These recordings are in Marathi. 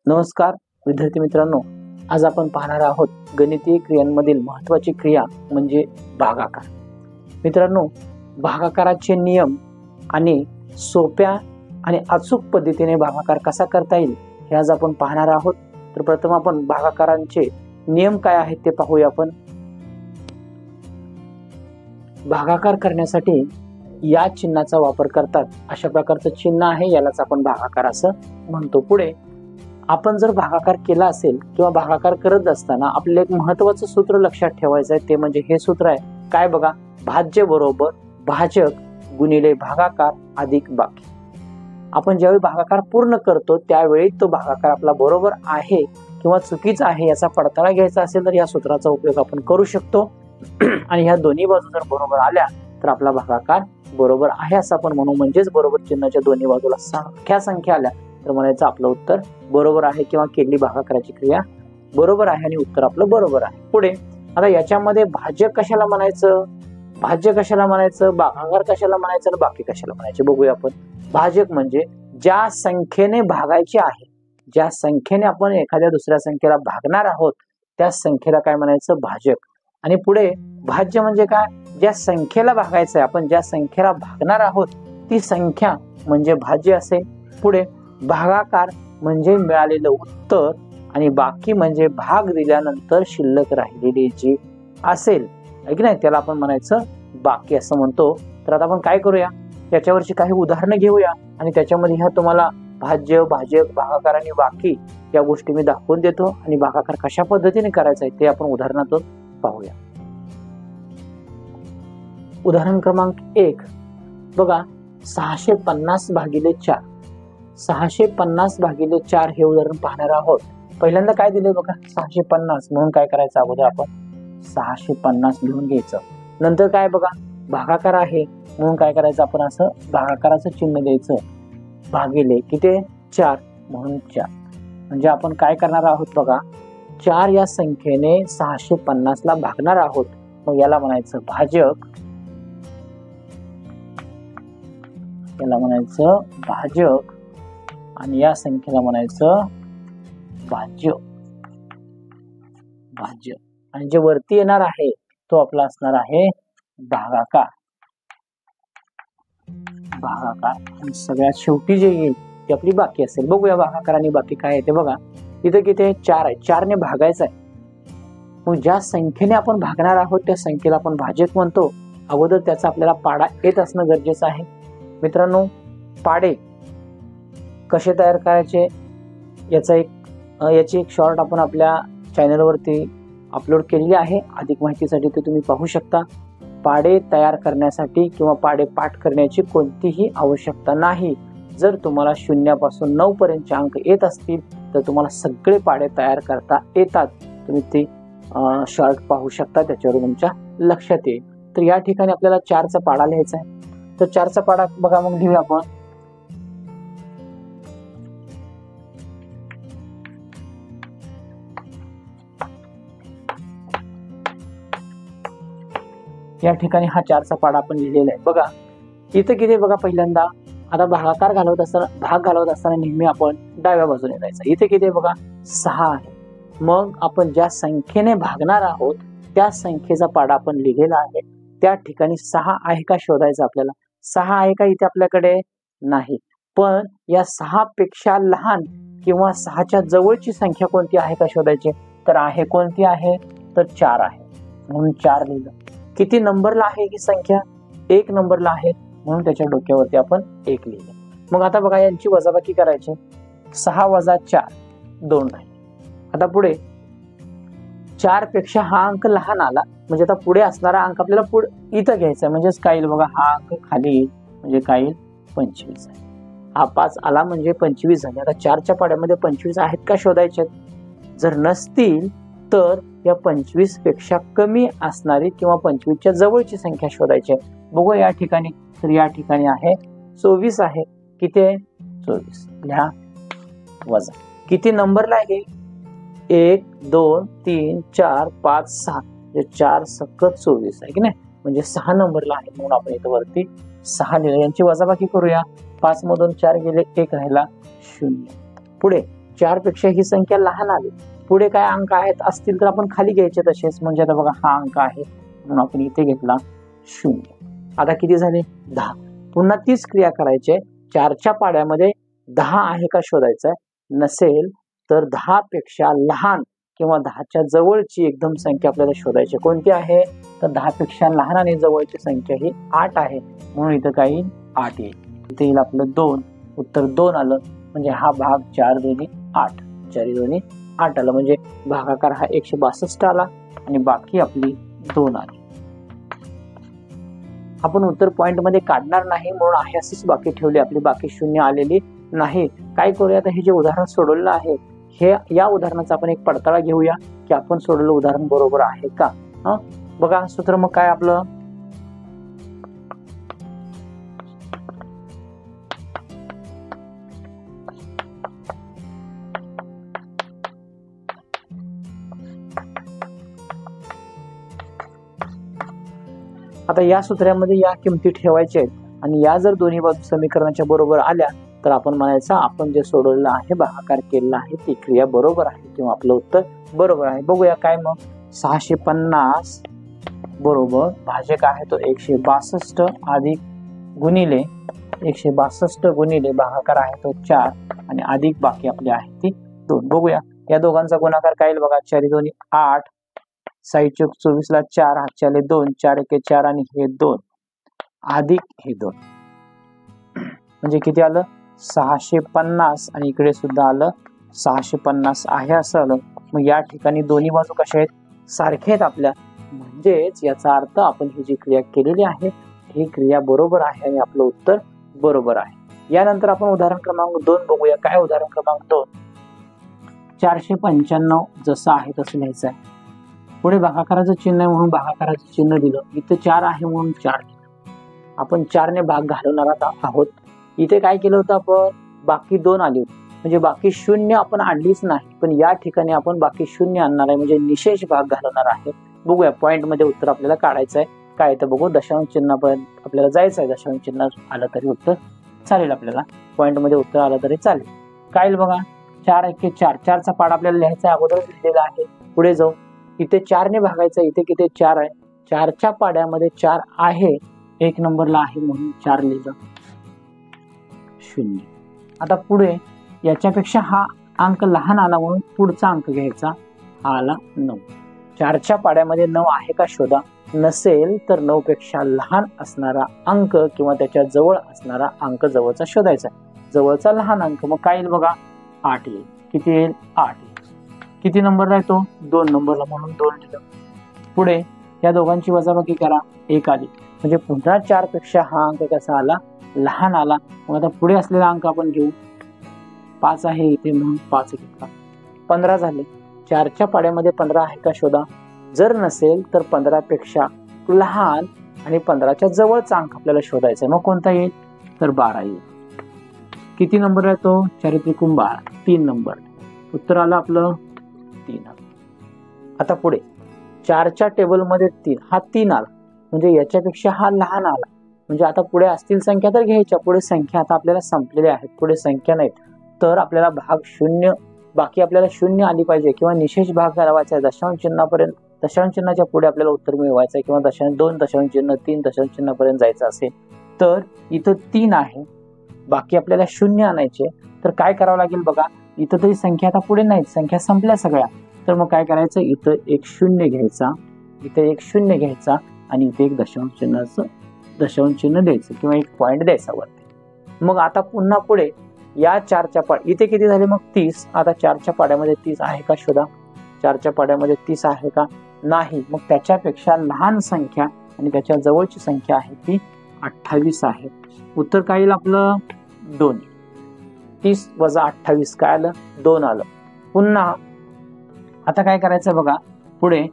नमस्कार विद्यार्थी मित्रांनो, आज आपण पाहणार आहोत गणितीय क्रियांमधील महत्त्वाची क्रिया म्हणजे भागाकार. मित्रांनो, भागाकाराचे नियम आणि सोप्या आणि अचूक पद्धतीने भागाकार कसा करता येईल हे आज आपण पाहणार आहोत. तर प्रथम आपण भागाकारांचे नियम काय आहेत ते पाहूया. आपण भागाकार करण्यासाठी या चिन्हाचा वापर करतात. अशा प्रकारचं चिन्ह आहे, यालाच आपण भागाकार असं म्हणतो. पुढे आपण जर भागाकार केला असेल किंवा भागाकार करत असताना आपल्याला एक महत्त्वाचं सूत्र लक्षात ठेवायचं आहे, ते म्हणजे हे सूत्र आहे काय बघा, भाज्य बरोबर भाजक गुणिले भागाकार अधिक बाकी. आपण ज्यावेळी भागाकार पूर्ण करतो त्यावेळी तो भागाकार आपला बरोबर आहे किंवा चुकीचा आहे याचा पडताळा घ्यायचा असेल तर या सूत्राचा उपयोग आपण करू शकतो. आणि ह्या दोन्ही बाजू जर बरोबर आल्या तर आपला भागाकार बरोबर आहे असं आपण म्हणू. म्हणजेच बरोबर चिन्हाच्या दोन्ही बाजूला संख्या आल्या तर म्हणायचं आपलं उत्तर बरोबर आहे किंवा केलेली भागाकाराची क्रिया बरोबर आहे आणि उत्तर आपलं बरोबर आहे. पुढे आता याच्यामध्ये भाज्य कशाला म्हणायचं, भाज्य कशाला म्हणायचं, भागाकार कशाला म्हणायचं आणि बाकी कशाला म्हणायचे बघूया आपण. भाजक म्हणजे ज्या संख्येने भागायचे आहे, ज्या संख्येने आपण एखाद्या दुसऱ्या संख्येला भागणार आहोत त्या संख्येला काय म्हणायचं, भाजक. आणि पुढे भाज्य म्हणजे काय, ज्या संख्येला भागायचं आहे, आपण ज्या संख्येला भागणार आहोत ती संख्या म्हणजे भाज्य असेल. पुढे भागाकार म्हणजे मिळालेलं उत्तर आणि बाकी म्हणजे भाग दिल्यानंतर शिल्लक राहिलेली जी असेल आहे की नाही त्याला आपण म्हणायचं बाकी असं म्हणतो. तर आता आपण काय करूया, त्याच्यावरची काही उदाहरणं घेऊया आणि त्याच्यामध्ये ह्या तुम्हाला भाज्य, भाजक, भागाकार आणि बाकी या गोष्टी मी दाखवून देतो आणि भागाकार कशा पद्धतीने करायचा आहे ते आपण उदाहरणातून पाहूया. उदाहरण क्रमांक 1 बघा, 650 भागिले 4. 650 भागिले 4 हे उदाहरण पाहणार आहोत. पहिल्यांदा काय दिले बघा, 650 म्हणून काय करायचं, अगोदर आपण 650 लिहून घ्यायचं. नंतर काय बघा, भागाकार आहे म्हणून काय करायचं, आपण असं भागाकाराचं चिन्ह द्यायचं, भागिले किती 4 म्हणून 4. म्हणजे आपण काय करणार आहोत बघा, 4 या संख्येने 650 ला भागणार आहोत. मग याला म्हणायचं भाजक, याला म्हणायचं भाजक आणि या संख्येला म्हणायचं भाज्य. भाज्य आणि जे वरती येणार आहे तो आपला असणार आहे भागाकार. भागाकार आणि सगळ्यात शेवटी जे येईल ते आपली बाकी असेल. बघूया भागाकार आणि बाकी काय आहे ते. बघा इथे किती आहे, 4 आहे. 4 ने भागायचं आहे. मग ज्या संख्येने आपण भागणार आहोत त्या संख्येला आपण भाजक म्हणतो. अगोदर त्याचा आपल्याला पाडा येत असणं गरजेचं आहे. मित्रांनो, पाडे कसे तयार करायचे याची एक शॉर्ट आपण आपल्या चॅनलवरती अपलोड केलेली आहे. अधिक माहितीसाठी ते तुम्ही पाहू शकता. पाडे तयार करण्यासाठी किंवा पाडे पाठ करण्याची कोणतीही आवश्यकता नाही. जर तुम्हाला 0 पासून 9 पर्यंतचे अंक येत असतील तर तुम्हाला सगळे पाडे तयार करता येतात. तुम्ही ते शॉर्ट पाहू शकता, त्याच्यावर तुमच्या लक्षात येईल. तर या ठिकाणी आपल्याला 4चा पाडा लिहायचा आहे. तर 4चा पाडा बघा, मग लिहूया आपण. या ठिकाणी हा 4चा पाडा आपण लिहिलेला आहे. बघा इथं किती बघा, पहिल्यांदा आता भागाकार घालवत असताना, भाग घालवत असताना नेहमी आपण डाव्या बाजूने जायचं. इथे किती बघा, 6 आहे. मग आपण ज्या संख्येने भागणार आहोत त्या संख्येचा पाडा आपण लिहिलेला आहे. त्या ठिकाणी 6 आहे का शोधायचं आपल्याला. 6 आहे का इथे आपल्याकडे, नाही. पण या 6 पेक्षा लहान किंवा 6च्या जवळची संख्या कोणती आहे का शोधायची. तर आहे, कोणती आहे तर 4 आहे म्हणून 4 लिहिलं. किती नंबरला आहे ही संख्या, 1 नंबरला आहे म्हणून त्याच्या डोक्यावरती आपण 1 लिहिलं. मग आता बघा यांची वजाबाकी करायची. 6 वजा 4 2 राहील. आता पुढे 4 पेक्षा हा अंक लहान आला म्हणजे आता पुढे असणारा अंक आपल्याला पुढे इथं घ्यायचा. म्हणजेच काय येईल बघा, हा अंक खाली येईल म्हणजे काय येईल 25 आहे. हा 5 आला म्हणजे 25 झाले. आता 4च्या पाड्यामध्ये 25 आहेत का शोधायचे. जर नसतील तर या 25 पेक्षा कमी असणारी किंवा 25च्या जवळची संख्या शोधायची. बघू या ठिकाणी, तर या ठिकाणी आहे 24 आहे. किती आहे 24 लिहा, वजा किती नंबरला आहे 1 2 3 4 5 6 4 सकट 24 आहे की नाही, म्हणजे 6 नंबरला आहे म्हणून आपण इथं वरती 6 लिहिलं. यांची वजाबाकी करूया. 5 मधून 4 गेले, 1 राहिला 0. पुढे 4 पेक्षा ही संख्या लहान आली, पुढे काय अंक आहेत असतील तर आपण खाली घ्यायचे तसेच. म्हणजे आता बघा हा अंक आहे म्हणून आपण इथे घेतला 0. आता किती झाले 10. पुन्हा तीच क्रिया करायची. 4च्या पाड्यामध्ये 10 आहे का शोधायचं आहे. नसेल तर 10 पेक्षा लहान किंवा 10च्या जवळची एकदम संख्या आपल्याला शोधायची. कोणती आहे तर 10 पेक्षा लहान आणि जवळची संख्या ही 8 आहे म्हणून इथं काही 8 येईल. इथे येईल आपलं 2. उत्तर 2 आलं. म्हणजे हा भाग 4 दोन्ही 8, 4 दोन्ही 8 आलं. म्हणजे भागाकार हा 162 आला आणि बाकी आपली 2 आली. आपण उत्तर पॉइंट मध्ये काढणार नाही म्हणून आहे अशीच बाकी ठेवली. आपली बाकी 0 आलेली नाही. काय करूया आता, हे जे उदाहरण सोडवलेलं आहे हे या उदाहरणाचा आपण एक पडताळा घेऊया की आपण सोडवलेलं उदाहरण बरोबर आहे का. बघा सूत्र मग काय आपलं, आता या सूत्रामध्ये या किमती ठेवायच्या आहेत आणि या जर दोन्ही बाजू समीकरणाच्या बरोबर आल्या तर आपण म्हणायचं आपण जे सोडवलेलं आहे भागाकार केलेला आहे ती क्रिया बरोबर आहे किंवा आपलं उत्तर बरोबर आहे. बघूया काय मग, 650 बरोबर भाजक आहे तो 162 अधिक गुणिले 162 गुणिले भागाकार आहे तो 4 आणि अधिक बाकी आपली आहे ती 2. बघूया या दोघांचा गुणाकार काय येईल बघा. 4 दोन्ही 8, 6 चौक 24 ला 4, हातच्याले 2, 4 एके 4 आणि हे 2 अधिक हे 2 म्हणजे किती आलं 650 आणि इकडे सुद्धा आलं 650 आहे असं आलं. मग या ठिकाणी दोन्ही बाजू कशा आहेत सारख्या आहेत आपल्या. म्हणजेच याचा अर्थ आपण ही जी क्रिया केलेली आहे ही क्रिया बरोबर आहे आणि आपलं उत्तर बरोबर आहे. यानंतर आपण उदाहरण क्रमांक 2 बघूया. काय उदाहरण क्रमांक 2, 495 जसं आहे तसं लिहायचं आहे. पुढे भागाकाराचं चिन्ह आहे म्हणून भागाकाराचं चिन्ह दिलं. इथे 4 आहे म्हणून 4 आपण 4 ने भाग घालवणार आहोत. इथे काय केलं होतं आपण, बाकी 2 आली होती म्हणजे बाकी 0 आपण आणलीच नाही, पण या ठिकाणी आपण बाकी 0 आणणार आहे म्हणजे निशेष भाग घालवणार आहे. बघूया पॉइंट मध्ये उत्तर आपल्याला काढायचं आहे. काय तर बघू, दशांश चिन्हापर्यंत आपल्याला जायचं आहे. दशांश चिन्ह आलं तरी उत्तर चालेल, आपल्याला पॉइंट मध्ये उत्तर आलं तरी चालेल. काय बघा 4 एके 4, 4चा पाढ आपल्याला लिहायचा अगोदरच लिहिलेला आहे. पुढे जाऊ, इथे 4 ने भागायचं, इथे किती 4 आहे. 4च्या पाड्यामध्ये 4 आहे, 1 नंबरला आहे म्हणून 4 लिहिलं 0. आता पुढे याच्यापेक्षा हा अंक लहान आला म्हणून पुढचा अंक घ्यायचा, हा आला 9. 4च्या पाड्यामध्ये 9 आहे का शोधा. नसेल तर 9 पेक्षा लहान असणारा अंक किंवा त्याच्या जवळ असणारा अंक जवळचा शोधायचा. जवळचा लहान अंक मग काय येईल बघा 8 येईल. किती येईल 8 येईल. किती नंबरला आहे तो 2 नंबरला म्हणून 2 लिहिलं. पुढे या दोघांची वजाबाकी करा, 1 आली म्हणजे पुन्हा 4 पेक्षा हा अंक कसा आला लहान आला. मग आता पुढे असलेला अंक आपण घेऊ, 5 आहे इथे म्हणून 5 घेतला, 15 झाले. 4च्या पाड्यामध्ये 15 आहे का शोधा. जर नसेल तर 15 पेक्षा लहान आणि 15च्या जवळचा अंक आपल्याला शोधायचा आहे. मग कोणता येईल तर 12 येईल. किती नंबर आहे तो 4 त्रिकोण 12, 3 नंबर. उत्तर आलं आपलं 3 आलं. आता पुढे 4च्या टेबलमध्ये 3, हा 3 आला म्हणजे याच्यापेक्षा हा लहान आला. म्हणजे आता पुढे असतील संख्या तर घ्यायच्या, पुढे संख्या आता आपल्याला संपलेल्या आहेत, पुढे संख्या नाहीत. तर आपल्याला भाग 0 बाकी आपल्याला 0 आली पाहिजे किंवा निशेष भाग घालवायचा आहे. दशांश चिन्हापर्यंत, दशांश चिन्हाच्या पुढे आपल्याला उत्तर मिळवायचं आहे किंवा 2 दशांश चिन्ह 3 दशांश चिन्हापर्यंत जायचं असेल तर इथं 3 आहे, बाकी आपल्याला 0 आणायचे. तर काय करावं लागेल बघा, इथं तरी संख्या आता पुढे नाहीत, संख्या संपल्या सगळ्या. तर मग काय करायचं, इथं एक 0 घ्यायचा, इथे एक 0 घ्यायचा आणि इथे एक दशांश चिन्ह द्यायचं किंवा एक पॉइंट द्यायचा वरती. मग आता पुन्हा पुढे या 4च्या पाड, इथे किती झाले मग 30. आता 4च्या पाड्यामध्ये 30 आहे का शोधा. 4च्या पाड्यामध्ये 30 आहे का नाही. मग त्याच्यापेक्षा लहान संख्या आणि त्याच्या जवळची संख्या आहे ती 28 आहे. उत्तर काय येईल आपलं 2. 30 वजा 28 काय आलं 2 आलं. पुन्हा आता काय करायचं बघा, पुढे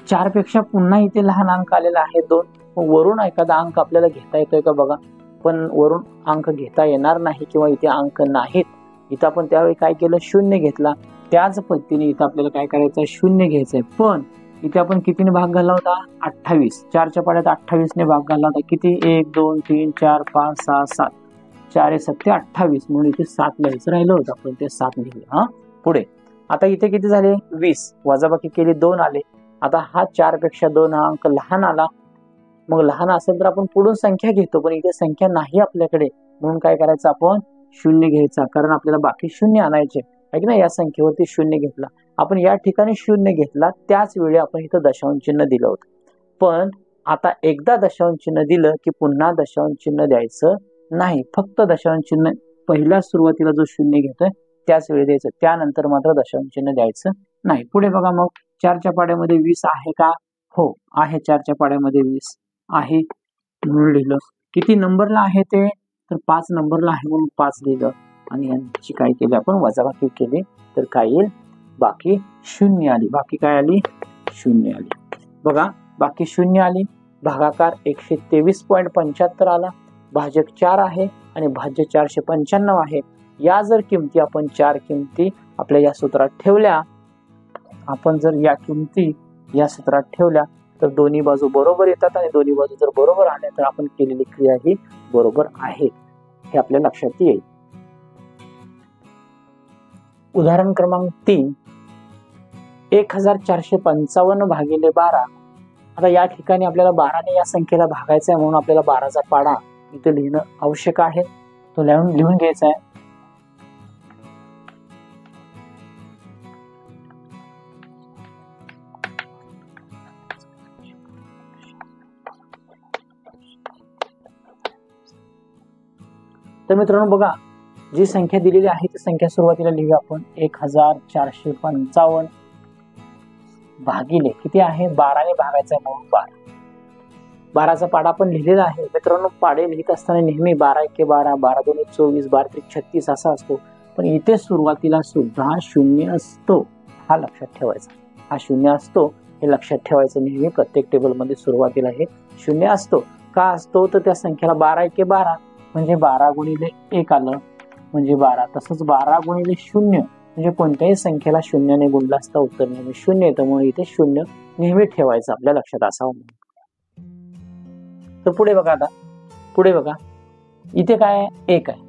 4 पेक्षा पुन्हा इथे लहान अंक आलेला आहे 2. वरून एखादा अंक आपल्याला घेता येतोय का बघा, पण वरून अंक घेता येणार नाही किंवा इथे अंक नाहीत. इथं आपण त्यावेळी काय केलं 0 घेतला. त्याच पद्धतीने इथं आपल्याला काय करायचं 0 घ्यायचंय. पण इथे आपण कितीने भाग घालला होता 28. 4च्या पाड्यात 28 ने भाग घालला होता. किती 1 2 3 4 5 6 7 4 7 28 म्हणून इथे 7 लिहायचं राहिलं होतं, आपण ते 7 लिहिले. हा पुढे आता इथे किती झाले 20, वजाबाकी केली 2 आले. आता हा 4 पेक्षा 2 हा अंक लहान आला. मग लहान असेल तर आपण पुढून संख्या घेतो, पण इथे संख्या नाही आपल्याकडे, म्हणून काय करायचं आपण 0 घ्यायचा, कारण आपल्याला बाकी 0 आणायचे आहे की नाही. या संख्येवरती 0 घेतला आपण, या ठिकाणी 0 घेतला, त्याच वेळी आपण इथं दशांश चिन्ह दिलं होतं. पण आता एकदा दशांश चिन्ह दिलं की पुन्हा दशांश चिन्ह द्यायचं नाही, फक्त दशांश चिन्ह पहिल्या सुरुवातीला जो 0 घेतोय त्याच वेळी द्यायचं, त्यानंतर मात्र दशांश चिन्ह द्यायचं नाही. पुढे बघा, मग 4च्या पाड्यामध्ये 20 आहे का? हो आहे, 4च्या पाड्यामध्ये 20 आहे म्हणून लिहिलं. किती नंबरला आहे ते? तर 5 नंबरला आहे म्हणून 5 लिहिलं. आणि यांची काय केली आपण वजाबाकी केली, तर काय येईल बाकी 0 आली. बाकी काय आली 0 आली. बघा बाकी 0 आली. भागाकार 123.75 आला. भाजक 4 आहे आणि भाज्य 495 आहे. या जर किमती आपण 4 किमती आपल्या या सूत्रात ठेवल्या, आपण जर या किमती या सूत्रात ठेवल्या तर दोन्ही बाजू बरोबर येतात, आणि दोन्ही बाजू जर बरोबर आल्या तर आपण केलेली क्रिया ही बरोबर आहे हे आपल्या लक्षात येईल. उदाहरण क्रमांक 3, 1455 भागिले 12. आता या ठिकाणी आपल्याला 12ने या संख्येला भागायचं आहे, म्हणून आपल्याला 12चा पाडा इथे लिहिणं आवश्यक आहे. तो लिहून घ्यायचा आहे. तर मित्रांनो बघा, जी संख्या दिलेली आहे ती संख्या सुरुवातीला लिहूया आपण. 1455 भागिले किती आहे 12ने भागायचं आहे म्हणून 12. 12चा पाडा आपण लिहिलेला आहे. मित्रांनो पाडे लिहित असताना नेहमी 12 1 12, 12 2 24, 12 3 36 असा असतो, पण इथे सुरुवातीला सुद्धा 0 असतो, हा लक्षात ठेवायचा. हा 0 असतो हे लक्षात ठेवायचं नेहमी. प्रत्येक टेबलमध्ये सुरुवातीला हे 0 असतो. का असतो? तर त्या संख्याला 12 1 12 म्हणजे 12 गुणिले 1 आलं म्हणजे 12. तसंच 12 गुणिले 0 म्हणजे कोणत्याही संख्येला 0ने गुणलं असता उत्तर नेहमी 0 येतं, म्हणून इथे 0 नेहमी ठेवायचं आपल्या लक्षात असावं. तर पुढे बघा, आता पुढे बघा, इथे काय आहे 1 आहे.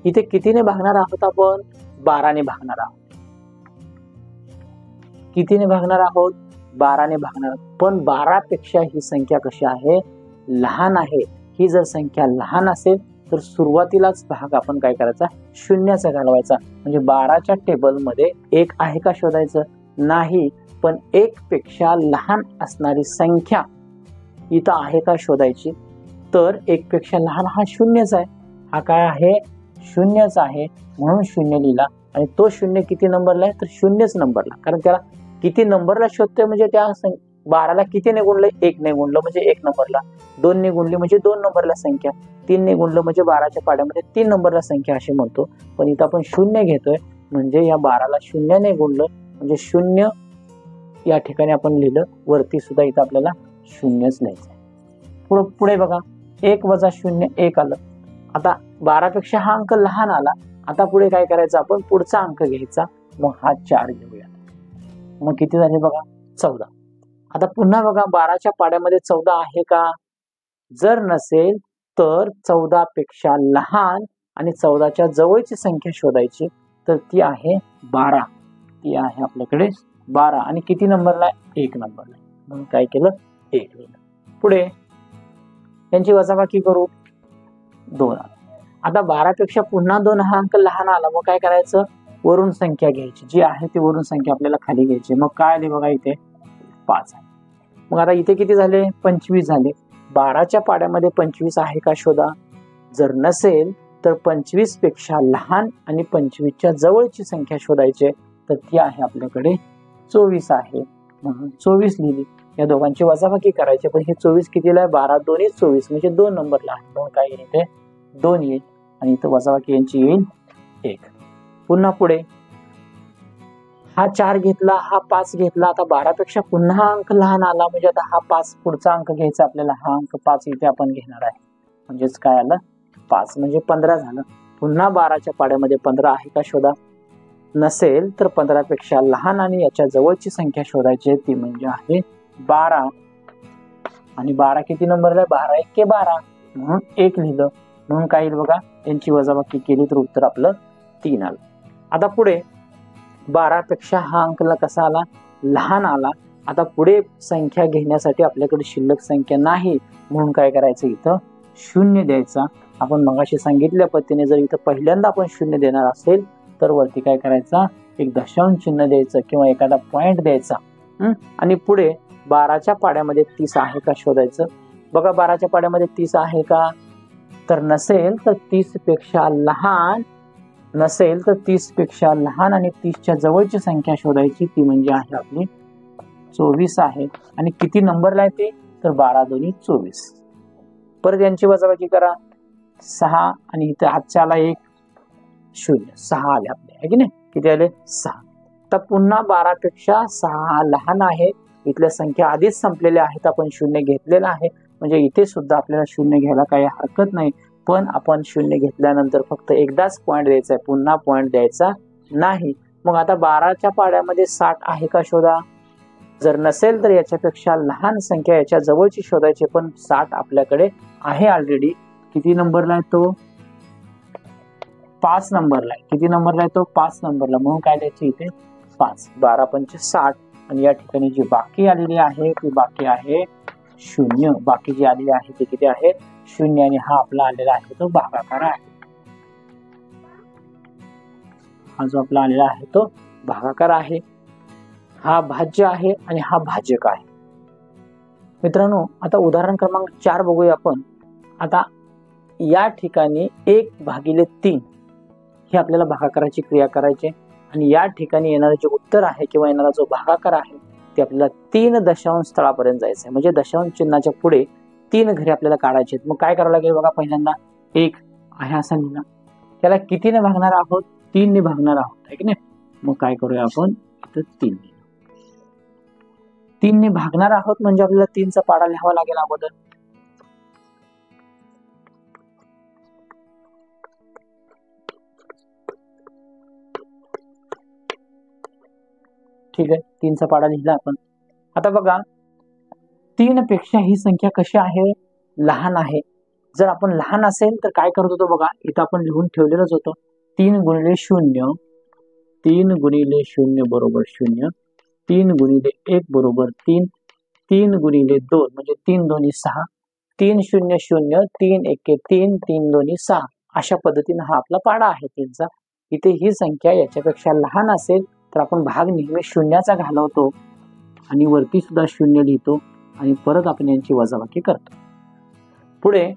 इथे कितीने भागणार आहोत आपण? 12ने भागणार आहोत. कितीने भागणार आहोत? 12ने भागणार आहोत. पण 12 पेक्षा ही संख्या कशी आहे? लहान आहे. ही जर संख्या लहान असेल तर सुरुवातीलाच भाग आपण काय करायचा 0चा घालवायचा. म्हणजे 12च्या टेबलमध्ये 1 आहे का शोधायचं नाही, पण 1 पेक्षा लहान असणारी संख्या इथं आहे का शोधायची. तर 1 पेक्षा लहान हा 0च आहे. हा काय आहे 0च आहे, म्हणून 0 लिहिला. आणि तो 0 किती नंबरला आहे? तर 0च नंबरला, कारण त्याला किती नंबरला शोधतोय म्हणजे त्या 12ला कितीने गुणलं? 1 ने गुणलं म्हणजे 1 नंबरला, 2 ने गुणली म्हणजे 2 नंबरला संख्या, 3 ने गुणलं म्हणजे 12च्या पाड्यामध्ये 3 नंबरला संख्या असे म्हणतो. पण इथं आपण 0 घेतोय म्हणजे या 12ला 0ने गुणलं म्हणजे 0 या ठिकाणी आपण लिहिलं. वरती सुद्धा इथं आपल्याला 0च लिहायचं. पुढे बघा, 1 वजा 0 1 आलं. आता 12 पेक्षा हा अंक लहान आला. आता पुढे काय करायचं आपण? पुढचा अंक घ्यायचा. मग हा 4 घेऊया. मग किती झाले बघा 14. आता पुन्हा बघा 12च्या पाड्यामध्ये 14 आहे का? जर नसेल तर 14 पेक्षा लहान आणि 14च्या जवळची संख्या शोधायची. तर ती आहे 12. ती आहे आपल्याकडे 12 आणि किती नंबरला? 1 नंबरला. म्हणून काय केलं 1 लिहिलं. पुढे यांची वजाबाकी करू. 2 आला. आता 12 पेक्षा पुन्हा 2 हा अंक लहान आला. मग काय करायचं? वरून संख्या घ्यायची, जी आहे ती वरून संख्या आपल्याला खाली घ्यायची. मग काय आली बघा इथे 5 आहे. मग आता इथे किती झाले? 25 झाले. 12च्या पाड्यामध्ये 25 आहे का शोधा. जर नसेल तर 25 पेक्षा लहान आणि 25च्या जवळची संख्या शोधायची, तर ती आहे आपल्याकडे 24 आहे. म्हणून 24 लिहिली. या दोघांची वजाबाकी करायची, पण हे 24 कितीला आहे? 12 2 24 म्हणजे 2 नंबरला आहे. म्हणून काय येईल इथे 2 येईल आणि इथं वजाबाकी यांची येईल 1. पुन्हा पुढे हा 4 घेतला, हा 5 घेतला. आता 12 पेक्षा पुन्हा अंक लहान आला म्हणजे आता हा 5 पुढचा अंक घ्यायचा आपल्याला. हा अंक 5 इथे आपण घेणार आहे. म्हणजेच काय आलं 5 म्हणजे 15 झालं. पुन्हा 12च्या पाड्यामध्ये 15 आहे का शोधा. नसेल तर 15 पेक्षा लहान आणि याच्या जवळची संख्या शोधायची, ती म्हणजे आहे 12. आणि 12 किती नंबरला आहे? 12 1 12 म्हणून 1 लिहिलं. म्हणून काय येईल बघा, यांची वजाबाकी केली तर उत्तर आपलं 3 आलं. आता पुढे 12 पेक्षा हा अंक कसा आला, लहान आला. आता पुढे संख्या घेण्यासाठी आपल्याकडे शिल्लक संख्या नाही, म्हणून काय करायचं, इथं 0 द्यायचा. आपण मगाशी सांगितल्या पद्धतीने जर इथं पहिल्यांदा आपण 0 देणार असेल तर वरती काय करायचा, एक दशांश चिन्ह द्यायचं किंवा एखादा पॉइंट द्यायचा. आणि पुढे 12च्या पाड्यामध्ये 30 आहे का शोधायचं. बघा 12च्या पाड्यामध्ये 30 आहे का, तर नसेल तर 30 पेक्षा लहान, नसेल तर 30 पेक्षा लहान आणि 30च्या जवळची संख्या शोधायची, ती म्हणजे आहे आपली 24 आहे. आणि किती नंबरला आहे ते, तर 12 2 24. परत यांची वजाबाकी करा, 6 आणि इथे हातच्या आला 1 0, 6 आले आपले, आहे की नाही, किती आले 6. तर पुन्हा 12 पेक्षा 6 लहान आहे. इथल्या संख्या आधीच संपलेल्या आहेत, आपण 0 घेतलेला आहे, म्हणजे इथे सुद्धा आपल्याला 0 घ्यायला काही हरकत नाही. पण आपण 0 घेतल्यानंतर फक्त एकदाच पॉइंट द्यायचा आहे, पुन्हा पॉइंट द्यायचा नाही. मग आता 12च्या पाड्यामध्ये 60 आहे का शोधा. जर नसेल तर याच्यापेक्षा लहान संख्या याच्या जवळची शोधायची, पण 60 आपल्याकडे आहे ऑलरेडी. किती नंबरला आहे तो, 5 नंबरला आहे. किती नंबरला आहे तो, 5 नंबरला. म्हणून काय द्यायचे इथे 5. 12 पंचे 60. आणि या ठिकाणी जी बाकी आलेली आहे ती बाकी आहे 0. बाकी जी आलेली आहे ती किती आहे 0. आणि हा आपला आलेला आहे तो भागाकार आहे. हा जो आपला आलेला आहे तो भागाकार आहे. हा भाज्य आहे आणि हा भाजक आहे. मित्रांनो, आता उदाहरण क्रमांक 4 बघूया आपण. आता या ठिकाणी 1/3 ही आपल्याला भागाकाराची क्रिया करायची आणि या ठिकाणी येणारे जे उत्तर आहे किंवा येणारा जो भागाकार आहे ते आपल्याला 3 दशांश स्थळापर्यंत जायचं आहे. म्हणजे दशांश चिन्हाच्या पुढे 3 घरे आपल्याला काढायचे आहेत. मग काय करावं लागेल बघा, पहिल्यांदा 1 आहे असा लिहिला, त्याला कितीने भागणार आहोत, 3 ने भागणार आहोत, आहे की नाही. मग काय करूया आपण, इथं 3 ने भागणार आहोत, म्हणजे आपल्याला 3चा पाडा लिहावा लागेल अगोदर. ठीक आहे, 3चा पाडा लिहिला आपण. आता बघा 3 पेक्षा ही संख्या कशी आहे, लहान आहे. जर आपण लहान असेल तर काय करत होतो बघा, इथं आपण लिहून ठेवलेलंच होतं 3 गुणिले 0, 3 गुणिले 0 बरोबर 0, 3 गुणिले 1 बरोबर 3, 3 गुणिले 2 म्हणजे 3 2 6, 3 0 0, 3 1 3, 3 2 6. अशा पद्धतीने हा आपला पाडा आहे 3चा. इथे ही संख्या याच्यापेक्षा लहान असेल तर आपण भाग नेहमी 0चा घालवतो आणि वरती सुद्धा 0 लिहितो आणि परत आपण यांची वजाबाकी करतो. पुढे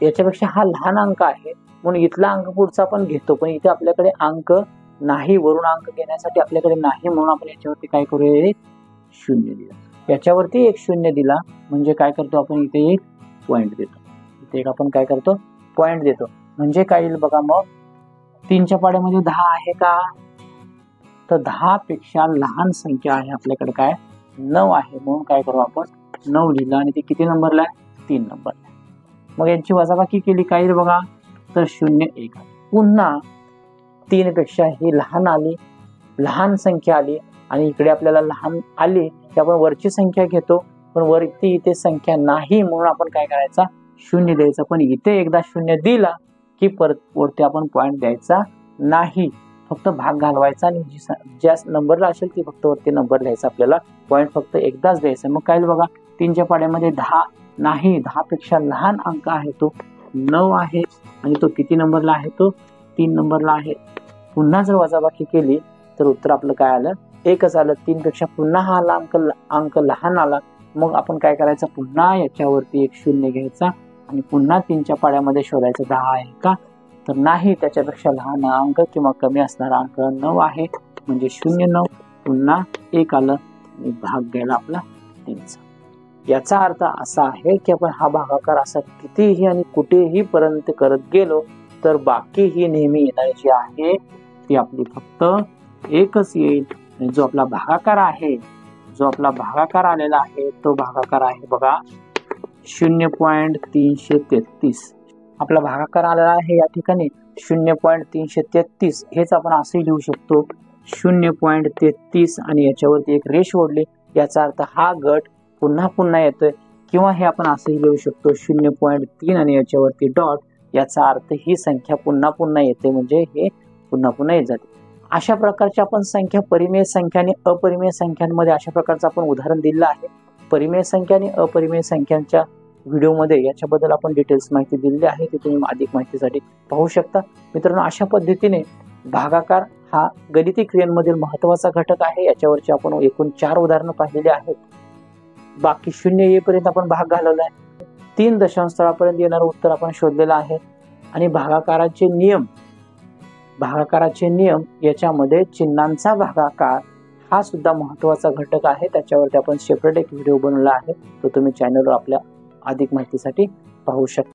याच्यापेक्षा हा लहान अंक आहे म्हणून इथला अंक पुढचा आपण घेतो, पण इथे आपल्याकडे अंक नाही, वरून अंक घेण्यासाठी आपल्याकडे नाही, म्हणून आपण याच्यावरती काय करूया, 0 दिला. याच्यावरती 1 0 दिला म्हणजे काय करतो आपण, इथे एक पॉइंट देतो. इथे एक आपण काय करतो, पॉइंट देतो. म्हणजे काय येईल बघा, मग 3च्या पाड्यामध्ये 10 आहे का, तर 10 पेक्षा लहान संख्या आहे आपल्याकडे काय 9 आहे. म्हणून काय करू आपण 9 लिहिलं आणि ते किती नंबरला आहे, 3 नंबरला. मग यांची वजाबाकी केली काय येईल बघा, तर 0 1. पुन्हा 3 पेक्षा ही लहान आली, लहान संख्या आली आणि इकडे आपल्याला लहान आली की आपण वरची संख्या घेतो, पण वरती इथे संख्या नाही म्हणून आपण काय करायचा 0 द्यायचा. पण इथे एकदा 0 दिला की परत वरती आपण पॉइंट द्यायचा नाही, फक्त भाग घालवायचा आणि ज्या नंबरला असेल ती फक्त वरती नंबर लिहायचा. आपल्याला पॉइंट फक्त एकदाच द्यायचा. मग काय बघा 3च्या पाड्यामध्ये 10 नाही, 10 पेक्षा लहान अंक आहे तो 9 आहे आणि तो किती नंबरला आहे, तो 3 नंबरला आहे. पुन्हा जर वजाबाकी केली तर उत्तर आपलं काय आलं, 1च आलं. 3 पेक्षा पुन्हा हा अंक लहान आला. मग आपण काय करायचं, पुन्हा याच्यावरती 1 0 घ्यायचा आणि पुन्हा 3च्या पाड्यामध्ये शोधायचं 10 आहे का, तर नाही, त्याच्यापेक्षा लहान अंक किंवा कमी असणारा अंक 9 आहे. म्हणजे 0 9, पुन्हा 1 आलं आणि भाग गेला आपला 3चा. याचा अर्थ असा आहे की आपण हा भागाकार असा कितीही आणि कुठेही पर्यंत करत गेलो तर बाकी ही नेहमी येणारी जी आहे ती आपली फक्त एकच येईल. जो आपला भागाकार आहे, जो आपला भागाकार आलेला आहे तो भागाकार आहे बघा 0.333. आपला भागाकार आलेला आहे या ठिकाणी 0.333. हेच आपण असे लिहू शकतो 0.33 आणि याच्यावरती एक रेष ओढली, याचा अर्थ हा गट पुन्हा पुन्हा येतोय. किंवा हे आपण असंही लिहू शकतो 0.3 आणि याच्यावरती डॉट याचा अर्थ ही संख्या पुन्हा पुन्हा येते, म्हणजे हे पुन्हा पुन्हा येत जाते. अशा प्रकारची आपण संख्या परिमेय संख्या आणि अपरिमेय संख्यांमध्ये अशा प्रकारचं आपण उदाहरण दिलं आहे. परिमेय संख्या आणि अपरिमेय संख्यांच्या व्हिडिओमध्ये याच्याबद्दल आपण डिटेल्स माहिती दिलेली आहे, ती तुम्ही अधिक माहितीसाठी पाहू शकता. मित्रांनो, अशा पद्धतीने भागाकार हा गणिती क्रियांमधील महत्वाचा घटक आहे. याच्यावरची आपण एकूण 4 उदाहरणं पाहिलेली आहेत. बाकी 0 येईपर्यंत आपण भाग घालवला आहे. 3 दशांश स्थळापर्यंत येणारं उत्तर आपण शोधलेलं आहे. आणि भागाकाराचे नियम याच्यामध्ये चिन्हांचा भागाकार हा सुद्धा महत्वाचा घटक आहे. त्याच्यावरती आपण सेपरेट एक व्हिडिओ बनवला आहे, तो तुम्ही चॅनलवर आपल्या अधिक माहितीसाठी पाहू शकता.